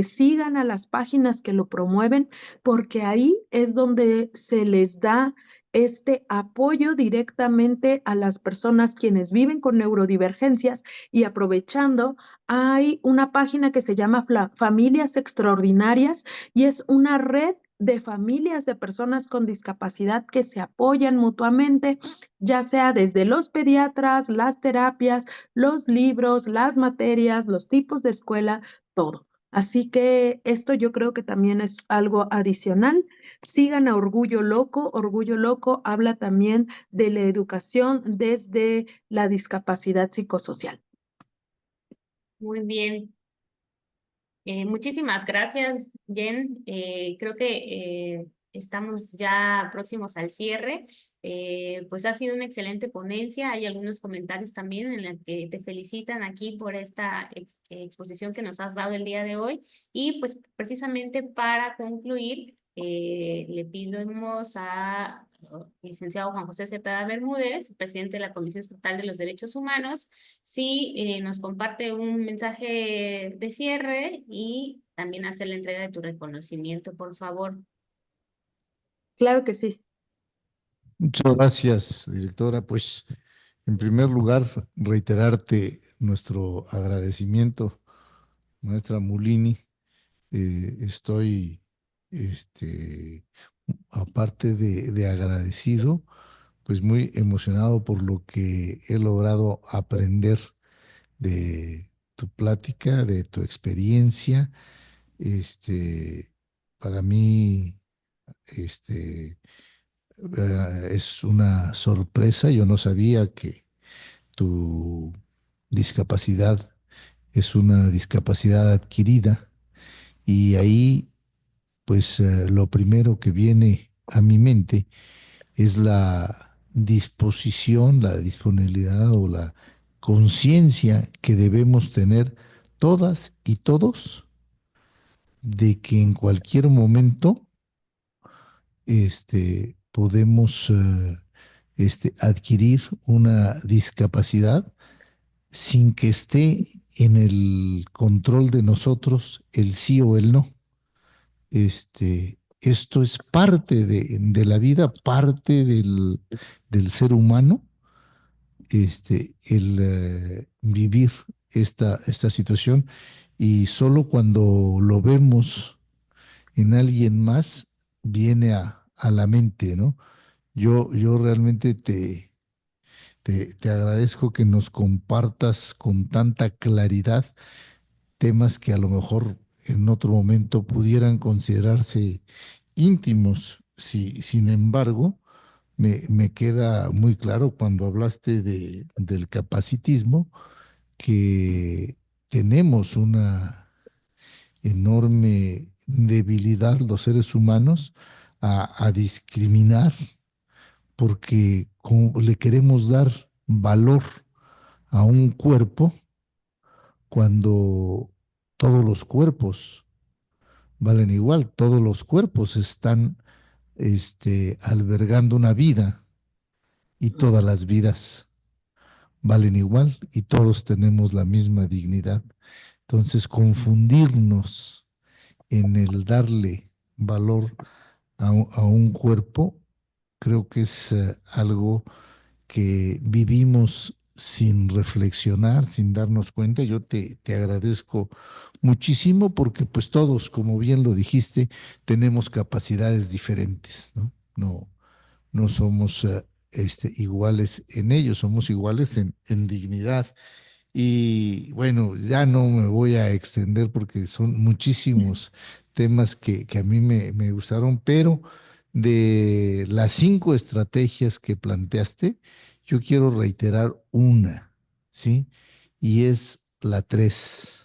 C: sigan a las páginas que lo promueven, porque ahí es donde se les da este apoyo directamente a las personas quienes viven con neurodivergencias y aprovechando, hay una página que se llama Familias Extraordinarias y es una red de familias de personas con discapacidad que se apoyan mutuamente, ya sea desde los pediatras, las terapias, los libros, las materias, los tipos de escuela, todo. Así que esto yo creo que también es algo adicional. Sigan a Orgullo Loco. Orgullo Loco habla también de la educación desde la discapacidad psicosocial.
A: Muy bien. Muchísimas gracias, Jen. Creo que estamos ya próximos al cierre. Pues ha sido una excelente ponencia. Hay algunos comentarios también en los que te felicitan aquí por esta exposición que nos has dado el día de hoy. Y pues precisamente para concluir, le pedimos a licenciado Juan José Cepeda Bermúdez, presidente de la Comisión Estatal de los Derechos Humanos, sí, nos comparte un mensaje de cierre y también hacer la entrega de tu reconocimiento, por favor.
C: Claro que sí.
B: Muchas gracias, directora. Pues, en primer lugar, reiterarte nuestro agradecimiento, maestra Mulini. Estoy, este, aparte de agradecido, pues muy emocionado por lo que he logrado aprender de tu plática, de tu experiencia. Este, para mí, este, es una sorpresa. Yo no sabía que tu discapacidad es una discapacidad adquirida y ahí, pues, lo primero que viene a mi mente es la disposición, la disponibilidad o la conciencia que debemos tener todas y todos de que en cualquier momento podemos adquirir una discapacidad sin que esté en el control de nosotros el sí o el no. Esto es parte de la vida, parte del ser humano, el vivir esta situación, y solo cuando lo vemos en alguien más viene a la mente, ¿no? Yo realmente te agradezco que nos compartas con tanta claridad temas que a lo mejor en otro momento pudieran considerarse íntimos. Sin embargo, me queda muy claro cuando hablaste del capacitismo que tenemos una enorme debilidad los seres humanos a discriminar porque como le queremos dar valor a un cuerpo cuando todos los cuerpos valen igual, todos los cuerpos están albergando una vida y todas las vidas valen igual y todos tenemos la misma dignidad. Entonces, confundirnos en el darle valor a un cuerpo, creo que es algo que vivimos sin reflexionar, sin darnos cuenta. Yo te agradezco muchísimo porque pues todos, como bien lo dijiste, tenemos capacidades diferentes, ¿no? No somos iguales en ello, somos iguales en dignidad. Y bueno, ya no me voy a extender porque son muchísimos temas que a mí me gustaron, pero de las 5 estrategias que planteaste, yo quiero reiterar una, ¿sí? Y es la 3.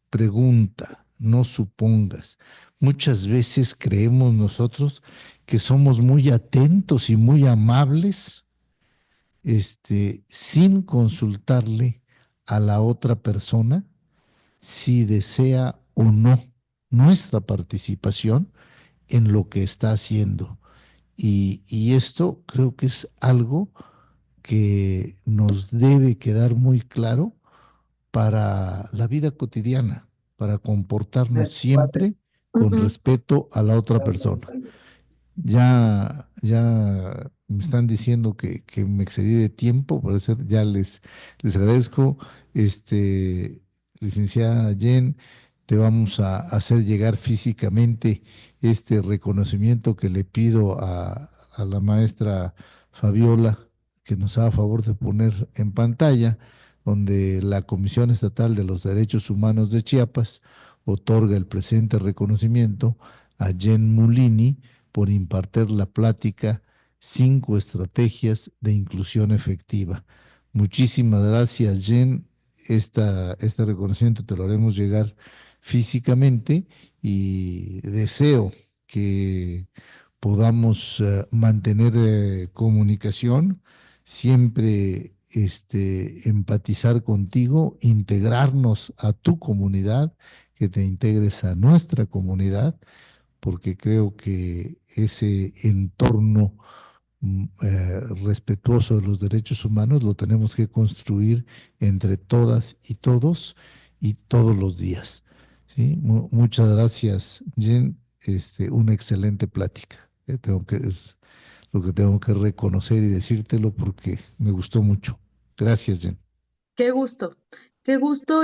B: Pregunta, no supongas. Muchas veces creemos nosotros que somos muy atentos y muy amables, sin consultarle a la otra persona si desea o no nuestra participación en lo que está haciendo. Y esto creo que es algo que nos debe quedar muy claro para la vida cotidiana, para comportarnos siempre con
C: Ujú.
B: respeto a la otra persona. Ya me están diciendo que me excedí de tiempo, por eso ya les agradezco. Licenciada Jen, te vamos a hacer llegar físicamente este reconocimiento que le pido a la maestra Fabiola, que nos haga favor de poner en pantalla, donde la Comisión Estatal de los Derechos Humanos de Chiapas otorga el presente reconocimiento a Jen Mulini por impartir la plática 5 estrategias de inclusión efectiva. Muchísimas gracias, Jen. Este reconocimiento te lo haremos llegar físicamente y deseo que podamos mantener comunicación, siempre empatizar contigo, integrarnos a tu comunidad, que te integres a nuestra comunidad, porque creo que ese entorno respetuoso de los derechos humanos lo tenemos que construir entre todas y todos los días. ¿Sí? Muchas gracias, Jen. Una excelente plática. Es lo que tengo que reconocer y decírtelo porque me gustó mucho. Gracias, Jen.
C: Qué gusto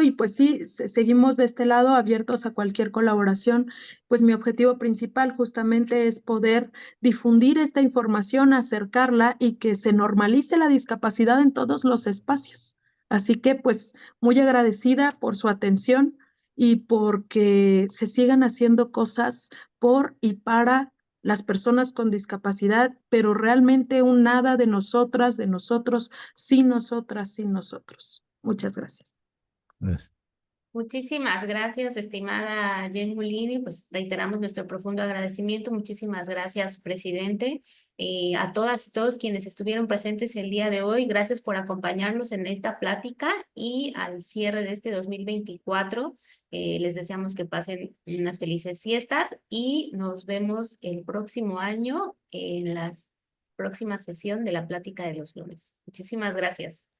C: y pues sí, seguimos de este lado abiertos a cualquier colaboración, pues mi objetivo principal justamente es poder difundir esta información, acercarla y que se normalice la discapacidad en todos los espacios. Así que pues muy agradecida por su atención y porque se sigan haciendo cosas por y para las personas con discapacidad, pero realmente un nada de nosotras, de nosotros, sin nosotras, sin nosotros. Muchas gracias.
B: Gracias.
A: Muchísimas gracias, estimada Jen Mulini. Pues reiteramos nuestro profundo agradecimiento. Muchísimas gracias, presidente. A todas y todos quienes estuvieron presentes el día de hoy, gracias por acompañarnos en esta plática y al cierre de este 2024. Les deseamos que pasen unas felices fiestas y nos vemos el próximo año en la próxima sesión de la plática de los lunes. Muchísimas gracias.